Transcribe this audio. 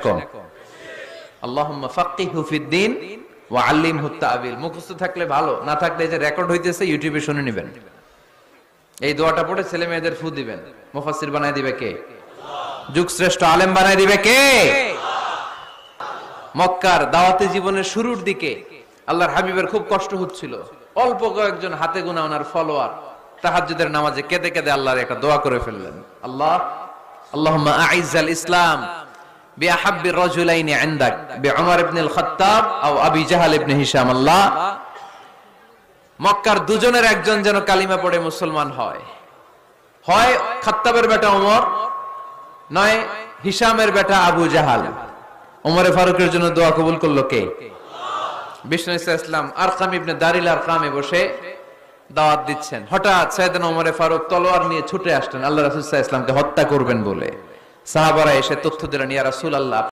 কম। আল্লাহুম্মা ফাক্কিহু ফিদ্দিন ওয়া আল্লিমহু তা'বিল। মুখস্থ থাকলে ভালো, না থাকলে এই যে রেকর্ড হইতেছে ইউটিউবে শুনে নেবেন। এই দোয়াটা পড়ে ছেলে মেয়েদের ফু দিবেন। মুফাসসির বানায় দিবে কে? যুগ শ্রেষ্ঠ আলেম বানায় দিবে কে? মক্কার দাওয়াতি জীবনের শুরুর দিকে আল্লাহর হাবিবের খুব কষ্ট হচ্ছিল। অল্প কয়েকজন হাতে গোনা ওনার ফলোয়ার তাহাজ্জুদের নামাজে কেঁদে কেঁদে আল্লাহর একটা দোয়া করে ফেললেন। আল্লাহুম্মা আইজ্জাল ইসলাম বিআহাব্বির রাজুলাইনি ইনদাক বিউমর ইবনুল খাত্তাব আও আবি জাহল ইবনে হিশাম। আল্লাহ, মক্কার দুজনের একজন যেন কালিমা পড়ে মুসলমান হয়, হয় খাত্তাবের বেটা ওমর, নয় হিশামের বেটা আবু জাহাল। ওমরে ফারুকের জন্য দোয়া কবুল করলো কে? বিষ্ণু ইসলাম আরকাম ইবনে দারিল আরকামে বসে দাওয়াত দিচ্ছেন। হঠাৎ সাইয়েদনা ওমরে ফারুক তলোয়ার নিয়ে ছুটে আসলেন আল্লাহ রাসূল সাল্লাল্লাহু আলাইহি ওয়াসাল্লামকে হত্যা করবেন বলে। সাহাবারা এসে তথ্য দিলেন, ইয়া রাসূলুল্লাহ,